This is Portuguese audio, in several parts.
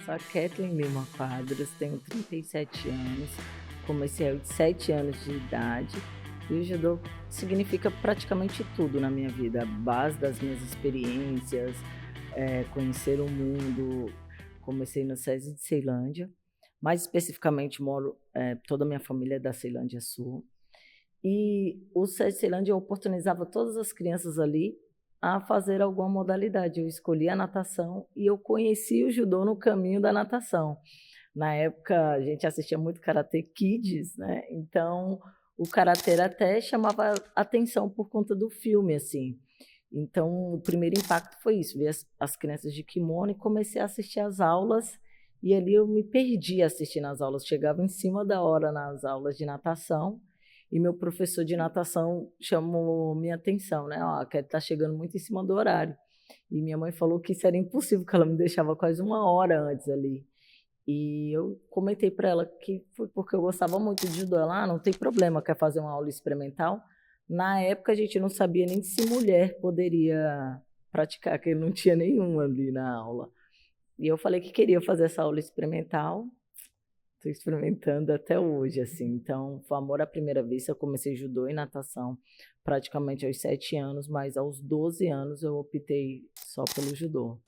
Sou a Kathleen Lima Quadros, tenho 37 anos, comecei aos 7 anos de idade e o judô significa praticamente tudo na minha vida, a base das minhas experiências, conhecer o mundo. Comecei no SESI de Ceilândia, mais especificamente toda a minha família é da Ceilândia Sul, e o SESI de Ceilândia oportunizava todas as crianças ali a fazer alguma modalidade. Eu escolhi a natação e eu conheci o judô no caminho da natação. Na época, a gente assistia muito Karate Kids, né? Então, o karatê até chamava atenção por conta do filme, assim. Então, o primeiro impacto foi isso, ver as crianças de kimono e comecei a assistir às aulas, e ali eu me perdi assistindo às aulas. Chegava em cima da hora nas aulas de natação, e meu professor de natação chamou minha atenção, né? Ó, a Kelly tá chegando muito em cima do horário. E minha mãe falou que isso era impossível, que ela me deixava quase uma hora antes ali. E eu comentei para ela que foi porque eu gostava muito de judô. Ela, não tem problema, quer fazer uma aula experimental? Na época a gente não sabia nem se mulher poderia praticar, que não tinha nenhuma ali na aula. E eu falei que queria fazer essa aula experimental. Estou experimentando até hoje, assim. Então, foi amor à primeira vista. Eu comecei judô e natação praticamente aos 7 anos, mas aos 12 anos eu optei só pelo judô.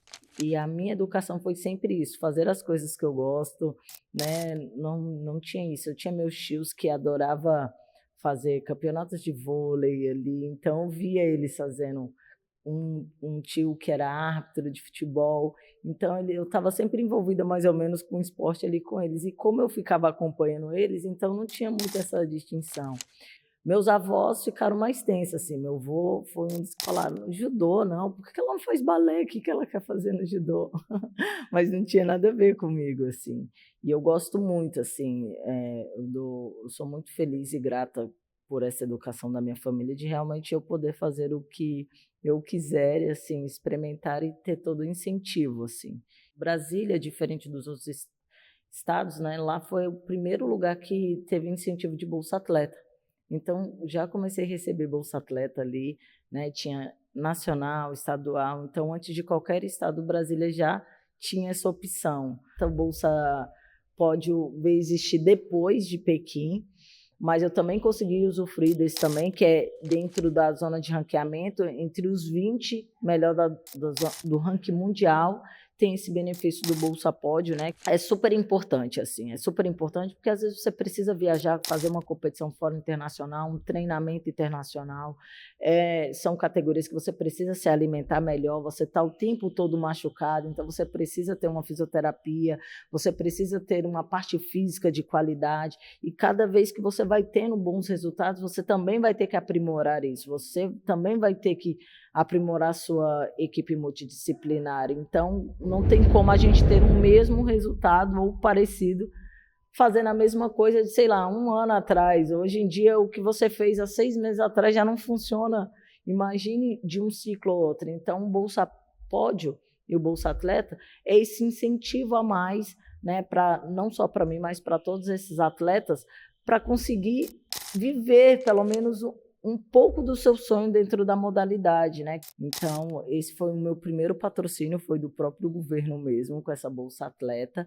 E a minha educação foi sempre isso, fazer as coisas que eu gosto, né? Não tinha isso. Eu tinha meus tios que adorava fazer campeonatos de vôlei ali, então eu via eles fazendo. Um tio que era árbitro de futebol, então eu estava sempre envolvida mais ou menos com o esporte ali com eles, e como eu ficava acompanhando eles, então não tinha muito essa distinção. Meus avós ficaram mais tensos, assim, meu avô foi um dos que falaram, judô não, por que ela não faz balé, o que ela quer fazer no judô? Mas não tinha nada a ver comigo, assim, e eu gosto muito, assim, eu sou muito feliz e grata por essa educação da minha família, de realmente eu poder fazer o que eu quiser, assim, experimentar e ter todo o incentivo, assim. Brasília, diferente dos outros estados, né, lá foi o primeiro lugar que teve incentivo de Bolsa Atleta. Então, já comecei a receber Bolsa Atleta ali, né, tinha nacional, estadual, então antes de qualquer estado, Brasília já tinha essa opção. Então, Bolsa pode existir depois de Pequim, mas eu também consegui usufruir desse também, que é dentro da zona de ranqueamento, entre os 20 melhor do ranking mundial, tem esse benefício do Bolsa Pódio, né? É super importante, assim, é super importante porque às vezes você precisa viajar, fazer uma competição fora internacional, um treinamento internacional, são categorias que você precisa se alimentar melhor, você está o tempo todo machucado, então você precisa ter uma fisioterapia, você precisa ter uma parte física de qualidade, e cada vez que você vai tendo bons resultados, você também vai ter que aprimorar isso, você também vai ter que aprimorar sua equipe multidisciplinar. Então, não tem como a gente ter o mesmo resultado ou parecido fazendo a mesma coisa de, sei lá, um ano atrás. Hoje em dia, o que você fez há 6 meses atrás já não funciona. Imagine de um ciclo ao outro. Então, o Bolsa Pódio e o Bolsa Atleta é esse incentivo a mais, né, não só para mim, mas para todos esses atletas, para conseguir viver pelo menos um pouco do seu sonho dentro da modalidade, né? Então, esse foi o meu primeiro patrocínio, foi do próprio governo mesmo, com essa Bolsa Atleta.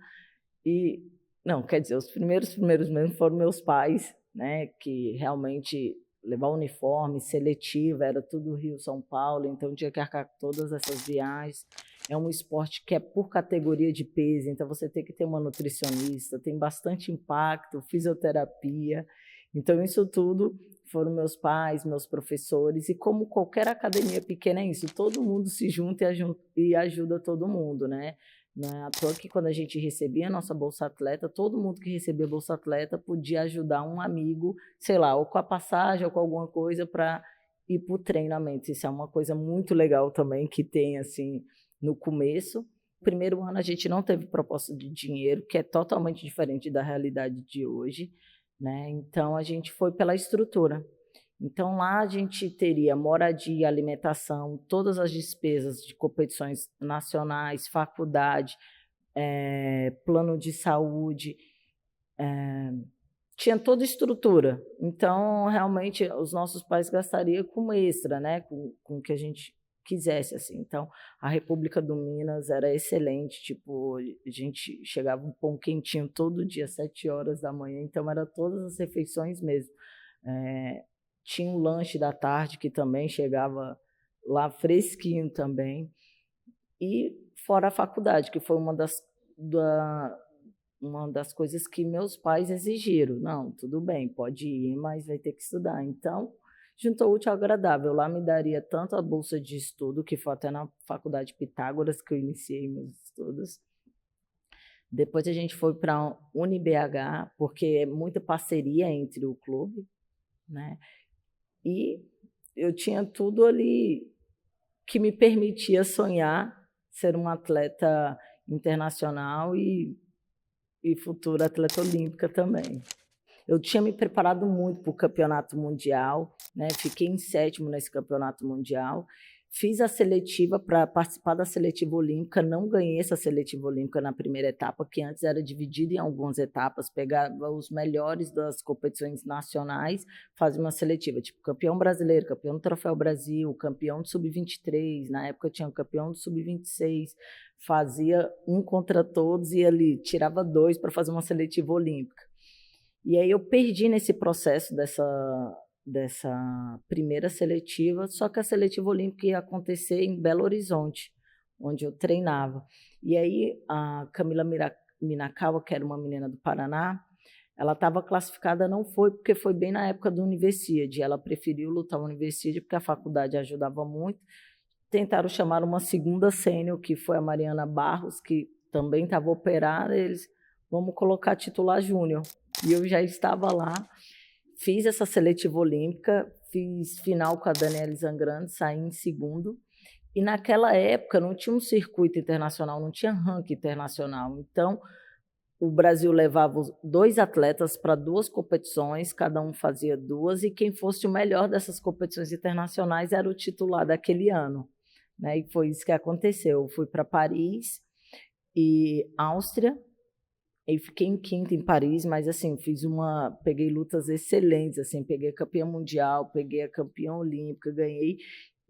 E, não, quer dizer, os primeiros mesmo foram meus pais, né? Que realmente levar uniforme, seletiva, era tudo Rio, São Paulo, então tinha que arcar todas essas viagens. É um esporte que é por categoria de peso, então você tem que ter uma nutricionista, tem bastante impacto, fisioterapia. Então, isso tudo foram meus pais, meus professores, e como qualquer academia pequena é isso, todo mundo se junta e ajuda todo mundo, né? Não é à toa que quando a gente recebia a nossa Bolsa Atleta, todo mundo que recebia a Bolsa Atleta podia ajudar um amigo, sei lá, ou com a passagem ou com alguma coisa para ir para o treinamento. Isso é uma coisa muito legal também que tem, assim, no começo. Primeiro ano a gente não teve proposta de dinheiro, que é totalmente diferente da realidade de hoje, né? Então, a gente foi pela estrutura. Então, lá a gente teria moradia, alimentação, todas as despesas de competições nacionais, faculdade, plano de saúde, tinha toda a estrutura. Então, realmente, os nossos pais gastariam com extra, né? Com o que a gente quisesse, assim. Então, a República do Minas era excelente, tipo, a gente chegava um pão quentinho todo dia, 7 horas da manhã, então era todas as refeições mesmo. Tinha um lanche da tarde que também chegava lá fresquinho também. E fora a faculdade, que foi uma das coisas que meus pais exigiram. Não, tudo bem, pode ir, mas vai ter que estudar. Então, juntou o útil ao agradável. Lá me daria tanto a bolsa de estudo, que foi até na Faculdade Pitágoras que eu iniciei meus estudos. Depois a gente foi para a UniBH, porque é muita parceria entre o clube, né? E eu tinha tudo ali que me permitia sonhar ser uma atleta internacional e futura atleta olímpica também. Eu tinha me preparado muito para o campeonato mundial, né? Fiquei em 7º nesse campeonato mundial. Fiz a seletiva para participar da seletiva olímpica, não ganhei essa seletiva olímpica na primeira etapa, que antes era dividida em algumas etapas, pegava os melhores das competições nacionais, fazia uma seletiva, tipo campeão brasileiro, campeão do Troféu Brasil, campeão do Sub-23, na época tinha o campeão do Sub-26, fazia um contra todos e ali tirava 2 para fazer uma seletiva olímpica. E aí eu perdi nesse processo dessa primeira seletiva, só que a seletiva olímpica ia acontecer em Belo Horizonte, onde eu treinava. E aí a Camila Minakawa, que era uma menina do Paraná, ela estava classificada, não foi, porque foi bem na época do Universiade. Ela preferiu lutar no Universiade porque a faculdade ajudava muito. Tentaram chamar uma segunda sênior, que foi a Mariana Barros, que também estava operada. Eles, vamos colocar titular júnior. E eu já estava lá. Fiz essa seletiva olímpica, fiz final com a Daniela Zangrande, saí em 2º. E naquela época não tinha um circuito internacional, não tinha ranking internacional. Então, o Brasil levava 2 atletas para 2 competições, cada um fazia 2, e quem fosse o melhor dessas competições internacionais era o titular daquele ano, né? E foi isso que aconteceu. Eu fui para Paris e Áustria, e fiquei em 5º em Paris, mas assim, peguei lutas excelentes, assim, peguei a campeã mundial, peguei a campeã olímpica, ganhei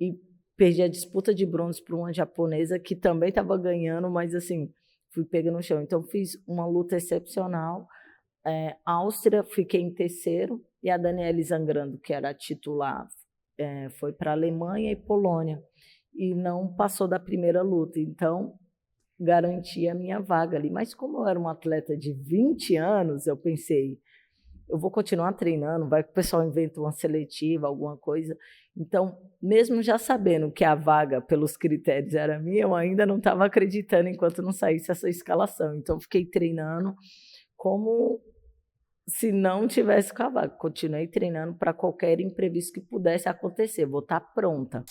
e perdi a disputa de bronze para uma japonesa que também estava ganhando, mas assim, fui pega no chão. Então fiz uma luta excepcional. Áustria, fiquei em 3º, e a Daniela Zangrando, que era a titular, foi para a Alemanha e Polônia e não passou da primeira luta. Então garanti a minha vaga ali. Mas como eu era uma atleta de 20 anos, eu pensei, eu vou continuar treinando, vai que o pessoal inventa uma seletiva, alguma coisa. Então, mesmo já sabendo que a vaga, pelos critérios, era minha, eu ainda não estava acreditando enquanto não saísse essa escalação. Então, fiquei treinando como se não tivesse com a vaga. Continuei treinando para qualquer imprevisto que pudesse acontecer. Vou estar pronta.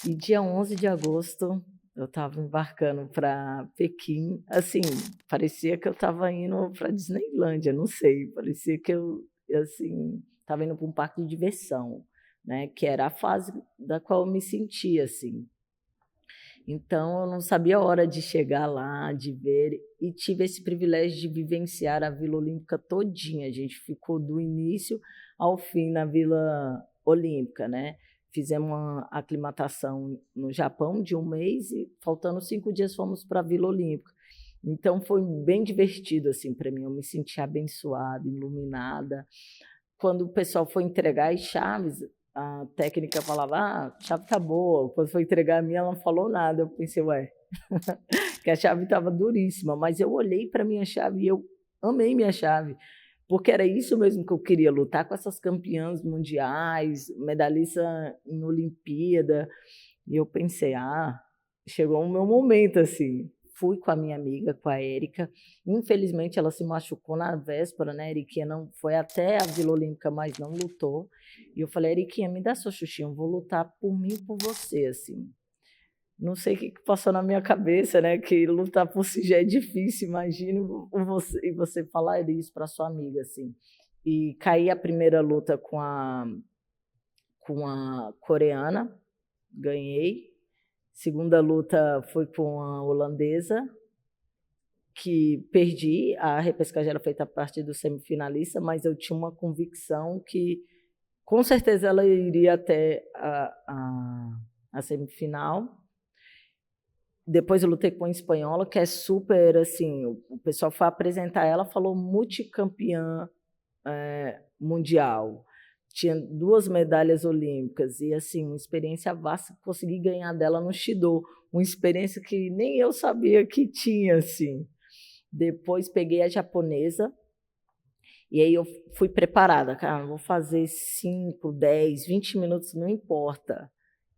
E dia 11 de agosto... eu estava embarcando para Pequim, assim, parecia que eu estava indo para Disneylândia, não sei, parecia que eu assim, estava indo para um parque de diversão, né, que era a fase da qual eu me sentia, assim. Então, eu não sabia a hora de chegar lá, de ver, e tive esse privilégio de vivenciar a Vila Olímpica todinha. A gente ficou do início ao fim na Vila Olímpica, né? Fizemos uma aclimatação no Japão de 1 mês e, faltando 5 dias, fomos para a Vila Olímpica. Então, foi bem divertido assim, para mim. Eu me senti abençoada, iluminada. Quando o pessoal foi entregar as chaves, a técnica falava, a chave está boa. Quando foi entregar a minha, ela não falou nada. Eu pensei, ué, que a chave estava duríssima. Mas eu olhei para a minha chave e eu amei minha chave. Porque era isso mesmo que eu queria, lutar com essas campeãs mundiais, medalhista em Olimpíada. E eu pensei, chegou o meu momento, assim. Fui com a minha amiga, com a Érica. Infelizmente, ela se machucou na véspera, né? A Eriquinha não foi até a Vila Olímpica, mas não lutou. E eu falei, Eriquinha, me dá sua xuxinha, eu vou lutar por mim e por você, assim. Não sei o que passou na minha cabeça, né? Que lutar por si já é difícil, imagino você falar isso para sua amiga, assim. E caí a primeira luta com a coreana, ganhei. Segunda luta foi com a holandesa, que perdi. A repescagem era feita a partir do semifinalista, mas eu tinha uma convicção que, com certeza, ela iria até a semifinal. Depois eu lutei com a espanhola, que é super, assim, o pessoal foi apresentar ela, falou multicampeã mundial. Tinha 2 medalhas olímpicas e, assim, uma experiência vasta, consegui ganhar dela no Shido, uma experiência que nem eu sabia que tinha, assim. Depois peguei a japonesa e aí eu fui preparada, cara, vou fazer 5, 10, 20 minutos, não importa.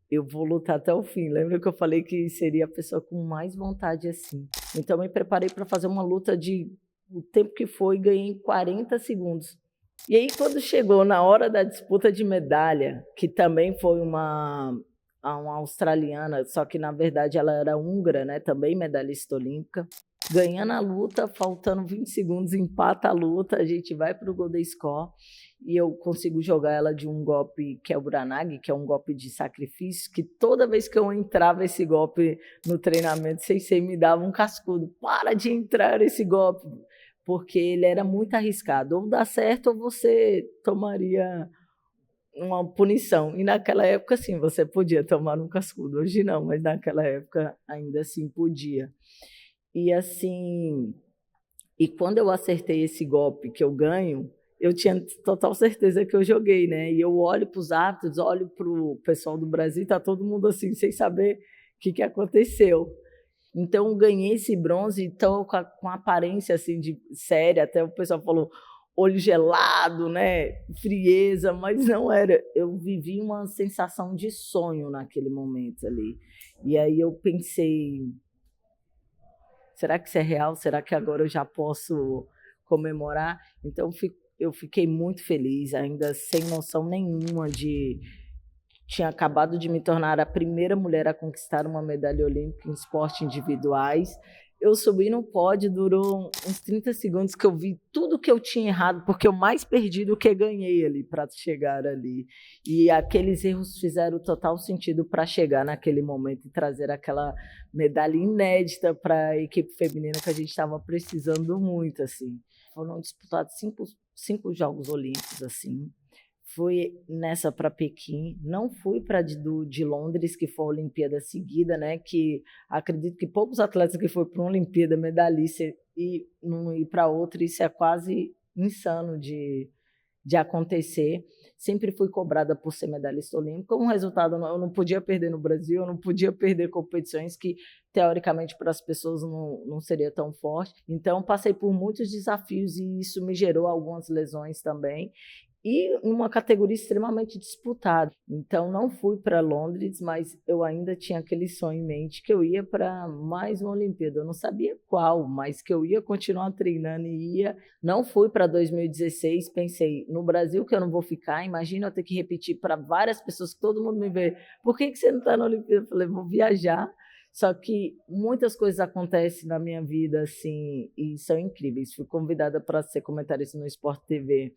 Eu vou lutar até o fim. Lembra que eu falei que seria a pessoa com mais vontade assim? Então, me preparei para fazer uma luta de o tempo que foi, ganhei em 40 segundos. E aí, quando chegou na hora da disputa de medalha, que também foi uma australiana, só que na verdade ela era húngara, né? Também medalhista olímpica. Ganhando a luta, faltando 20 segundos, empata a luta, a gente vai para o Golden Score e eu consigo jogar ela de um golpe que é o Buranagi, que é um golpe de sacrifício, que toda vez que eu entrava esse golpe no treinamento, Sensei me dava um cascudo. Para de entrar esse golpe, porque ele era muito arriscado. Ou dá certo ou você tomaria uma punição. E naquela época, sim, você podia tomar um cascudo. Hoje não, mas naquela época ainda assim podia. E assim, e quando eu acertei esse golpe que eu ganho, eu tinha total certeza que eu joguei, né? E eu olho para os árbitros, olho para o pessoal do Brasil, tá todo mundo assim, sem saber o que aconteceu. Então, eu ganhei esse bronze, então, com a aparência assim, de séria, até o pessoal falou olho gelado, né? Frieza, mas não era. Eu vivi uma sensação de sonho naquele momento ali. E aí eu pensei, será que isso é real? Será que agora eu já posso comemorar? Então, eu fiquei muito feliz, ainda sem noção nenhuma de... Tinha acabado de me tornar a primeira mulher a conquistar uma medalha olímpica em esportes individuais. Eu subi no pódio, durou uns 30 segundos que eu vi tudo que eu tinha errado, porque eu mais perdi do que ganhei ali para chegar ali. E aqueles erros fizeram total sentido para chegar naquele momento e trazer aquela medalha inédita para a equipe feminina que a gente estava precisando muito, assim. Foram disputados cinco Jogos Olímpicos, assim. Fui nessa para Pequim, não fui para de Londres, que foi a Olimpíada seguida, né? Que acredito que poucos atletas que foram para uma Olimpíada medalhista e não ir para outra, isso é quase insano de acontecer. Sempre fui cobrada por ser medalhista olímpica. Um resultado, eu não podia perder no Brasil, eu não podia perder competições que, teoricamente, para as pessoas não seria tão forte. Então, passei por muitos desafios e isso me gerou algumas lesões também. E numa categoria extremamente disputada. Então, não fui para Londres, mas eu ainda tinha aquele sonho em mente que eu ia para mais uma Olimpíada. Eu não sabia qual, mas que eu ia continuar treinando e ia. Não fui para 2016, pensei, no Brasil que eu não vou ficar, imagina eu ter que repetir para várias pessoas, que todo mundo me vê, por que você não está na Olimpíada? Eu falei, vou viajar. Só que muitas coisas acontecem na minha vida, assim, e são incríveis. Fui convidada para ser comentarista no Sport TV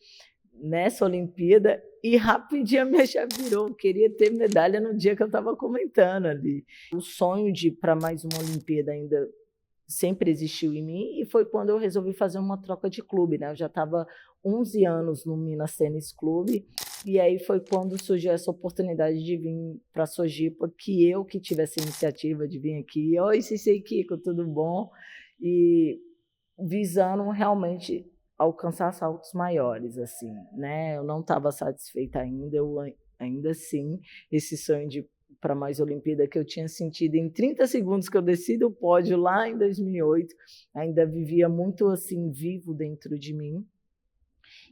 nessa Olimpíada e rapidinho a minha chave virou. Eu queria ter medalha no dia que eu estava comentando ali. O sonho de ir para mais uma Olimpíada ainda sempre existiu em mim e foi quando eu resolvi fazer uma troca de clube, né? Eu já estava 11 anos no Minas Tênis Clube e aí foi quando surgiu essa oportunidade de vir para a Sojipa, que tive essa iniciativa de vir aqui. Oi, Cicei Kiko, tudo bom? E visando realmente alcançar saltos maiores, assim, né? Eu não estava satisfeita ainda, eu ainda assim, esse sonho de para mais Olimpíada que eu tinha sentido em 30 segundos que eu desci do pódio lá em 2008, ainda vivia muito assim vivo dentro de mim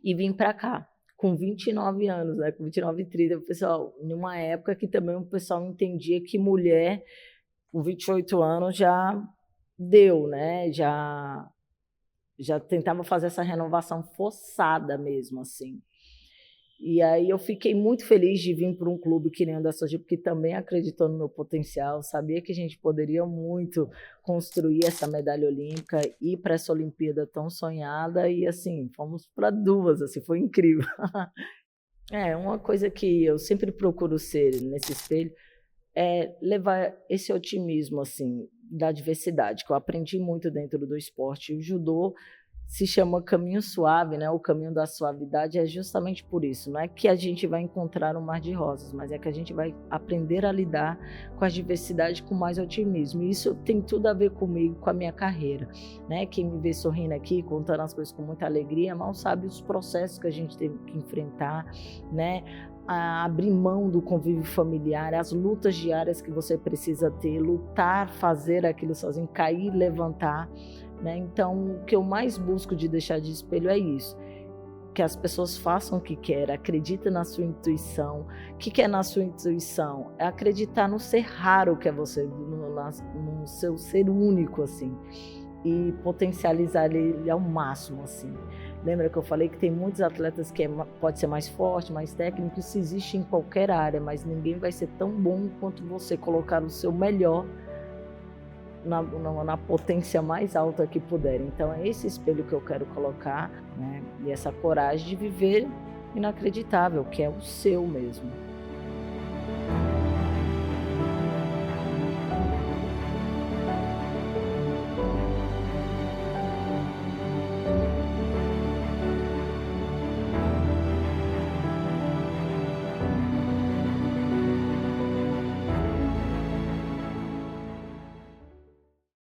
e vim para cá com 29 anos, né? Com 29 e 30, pessoal, numa época que também o pessoal entendia que mulher com 28 anos já deu, né? Já tentava fazer essa renovação forçada mesmo, assim. E aí eu fiquei muito feliz de vir para um clube que nem o da Sojipa, porque também acreditou no meu potencial, sabia que a gente poderia muito construir essa medalha olímpica, ir para essa Olimpíada tão sonhada, e assim, fomos para 2, assim, foi incrível. Uma coisa que eu sempre procuro ser nesse espelho é levar esse otimismo, assim, da diversidade, que eu aprendi muito dentro do esporte. O judô se chama caminho suave, né, o caminho da suavidade é justamente por isso, não é que a gente vai encontrar um mar de rosas, mas é que a gente vai aprender a lidar com a diversidade com mais otimismo, e isso tem tudo a ver comigo, com a minha carreira, né, quem me vê sorrindo aqui, contando as coisas com muita alegria, mal sabe os processos que a gente teve que enfrentar, né, a abrir mão do convívio familiar, as lutas diárias que você precisa ter, lutar, fazer aquilo sozinho, cair, levantar, né? Então, o que eu mais busco de deixar de espelho é isso, que as pessoas façam o que querem, acreditem na sua intuição. O que é na sua intuição? É acreditar no ser raro que é você, no seu ser único, assim, e potencializar ele ao máximo, assim. Lembra que eu falei que tem muitos atletas que pode ser mais forte, mais técnico, isso existe em qualquer área, mas ninguém vai ser tão bom quanto você colocar o seu melhor na potência mais alta que puder. Então é esse espelho que eu quero colocar, né? E essa coragem de viver inacreditável, que é o seu mesmo.